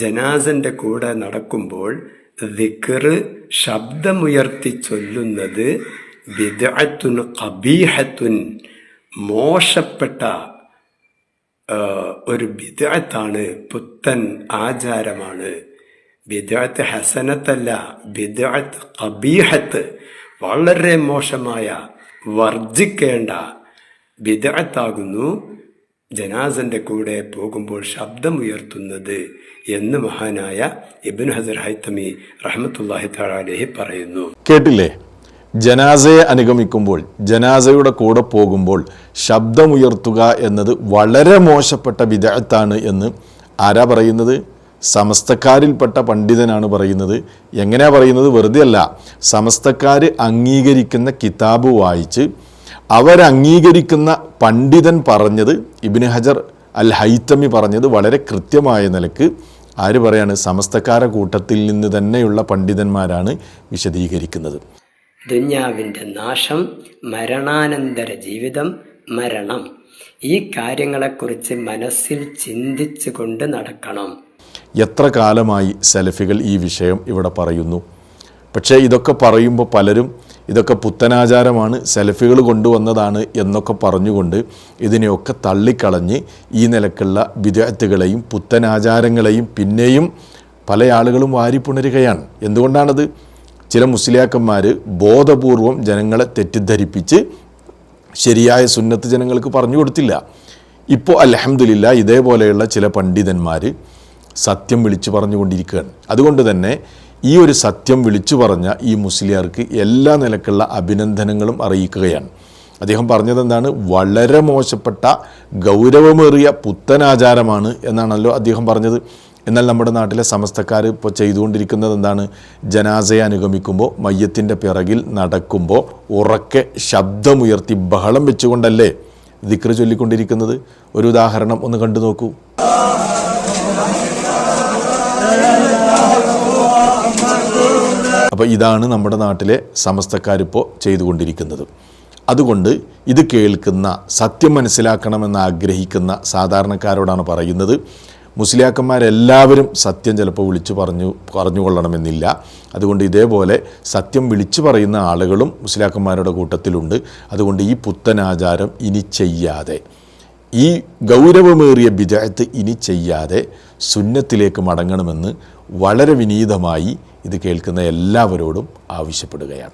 ജനാസന്റെ കൂടെ നടക്കുമ്പോൾ ദിക്ർ ശബ്ദമുയർത്തി ചൊല്ലുന്നത് ബിദ്അത്തുൻ ഖബീഹത്തുൻ, മോശപ്പെട്ട ഒരു ബിദ്അത്താണ്, പുത്തൻ ആചാരമാണ്. ബിദ്അത്ത് ഹസനത്തല്ല, ബിദ്അത്ത് ഖബീഹത്ത്, വളരെ മോശമായ വർജിക്കേണ്ട ബിദ്അത്താകുന്നു ജനാസന്റെ കൂടെ പോകുമ്പോൾ ശബ്ദമുയർത്തുന്നത് എന്ന് മഹാനായ ഇബ്നു ഹജർ ഹൈതമി റഹ്മത്തുള്ളാഹി തആല അലൈഹി പറയുന്നു. കേട്ടില്ലേ? ജനാസയെ അനുഗമിക്കുമ്പോൾ, ജനാസയുടെ കൂടെ പോകുമ്പോൾ ശബ്ദമുയർത്തുക എന്നത് വളരെ മോശപ്പെട്ട ബിദ്അത്താണ് എന്ന് ആരാ പറയുന്നത്? സമസ്തക്കാരിൽപ്പെട്ട പണ്ഡിതനാണ് പറയുന്നത്. എങ്ങനെയാ പറയുന്നത്? വെറുതെ അല്ല. സമസ്തക്കാർ അംഗീകരിക്കുന്ന കിതാബ് വായിച്ച് അവരംഗീകരിക്കുന്ന പണ്ഡിതൻ പറഞ്ഞത്, ഇബ്നു ഹജർ അൽ ഹൈതമി പറഞ്ഞത് വളരെ കൃത്യമായ നിലക്ക് ആര് പറയാണ്? സമസ്തക്കാര കൂട്ടത്തിൽ നിന്ന് തന്നെയുള്ള പണ്ഡിതന്മാരാണ് വിശദീകരിക്കുന്നത്. ദുന്യാവിൻ്റെ നാശം, മരണാനന്തര ജീവിതം, മരണം, ഈ കാര്യങ്ങളെക്കുറിച്ച് മനസ്സിൽ ചിന്തിച്ചു കൊണ്ട് നടക്കണം. എത്ര കാലമായി സലഫികൾ ഈ വിഷയം ഇവിടെ പറയുന്നു. പക്ഷേ ഇതൊക്കെ പറയുമ്പോൾ പലരും ഇതൊക്കെ പുത്തനാചാരമാണ്, സലഫികൾ കൊണ്ടുവന്നതാണ് എന്നൊക്കെ പറഞ്ഞുകൊണ്ട് ഇതിനെയൊക്കെ തള്ളിക്കളഞ്ഞ് ഈ നിലക്കുള്ള ബിദ്അത്തുകളെയും പുത്തനാചാരങ്ങളെയും പിന്നെയും പല ആളുകളും വാരിപ്പുണരുകയാണ്. എന്തുകൊണ്ടാണത്? ചില മുസ്ലിയാക്കന്മാർ ബോധപൂർവം ജനങ്ങളെ തെറ്റിദ്ധരിപ്പിച്ച് ശരിയായ സുന്നത്ത് ജനങ്ങൾക്ക് പറഞ്ഞു കൊടുത്തില്ല. ഇപ്പോൾ അൽഹംദുലില്ലാ ഇതേപോലെയുള്ള ചില പണ്ഡിതന്മാർ സത്യം വിളിച്ചു പറഞ്ഞുകൊണ്ടിരിക്കുകയാണ്. അതുകൊണ്ട് തന്നെ ഈ ഒരു സത്യം വിളിച്ചു പറഞ്ഞ ഈ മുസ്ലിയാർക്ക് എല്ലാ നിലക്കുള്ള അഭിനന്ദനങ്ങളും അറിയിക്കുകയാണ്. അദ്ദേഹം പറഞ്ഞതെന്താണ്? വളരെ മോശപ്പെട്ട ഗൗരവമേറിയ പുത്തനാചാരമാണ് എന്നാണല്ലോ അദ്ദേഹം പറഞ്ഞത്. എന്നാൽ നമ്മുടെ നാട്ടിലെ സമസ്തക്കാർ ഇപ്പോൾ ചെയ്തുകൊണ്ടിരിക്കുന്നത് എന്താണ്? ജനാസയെ അനുഗമിക്കുമ്പോൾ, മയ്യത്തിൻ്റെ പിറകിൽ നടക്കുമ്പോൾ ഉറക്കെ ശബ്ദമുയർത്തി ബഹളം വെച്ചുകൊണ്ടല്ലേ ദിക്ർ ചൊല്ലിക്കൊണ്ടിരിക്കുന്നത്. ഒരു ഉദാഹരണം ഒന്ന് കണ്ടു നോക്കൂ. അപ്പോൾ ഇതാണ് നമ്മുടെ നാട്ടിലെ സമസ്തക്കാരിപ്പോൾ ചെയ്തുകൊണ്ടിരിക്കുന്നത്. അതുകൊണ്ട് ഇത് കേൾക്കുന്ന, സത്യം മനസ്സിലാക്കണമെന്ന് ആഗ്രഹിക്കുന്ന സാധാരണക്കാരോടാണ് പറയുന്നത്. മുസ്ലിയാക്കന്മാരെല്ലാവരും സത്യം ചിലപ്പോൾ പറഞ്ഞുകൊള്ളണമെന്നില്ല. അതുകൊണ്ട് ഇതേപോലെ സത്യം വിളിച്ചു പറയുന്ന ആളുകളും മുസ്ലിയാക്കന്മാരുടെ കൂട്ടത്തിലുണ്ട്. അതുകൊണ്ട് ഈ പുത്തനാചാരം ഇനി ചെയ്യാതെ, ഈ ഗൗരവമേറിയ ബിദ്അത്ത് ഇനി ചെയ്യാതെ സുന്നത്തിലേക്ക് മടങ്ങണമെന്ന് വളരെ വിനീതമായി ഇത് കേൾക്കുന്ന എല്ലാവരോടും ആവശ്യപ്പെടുകയാണ്.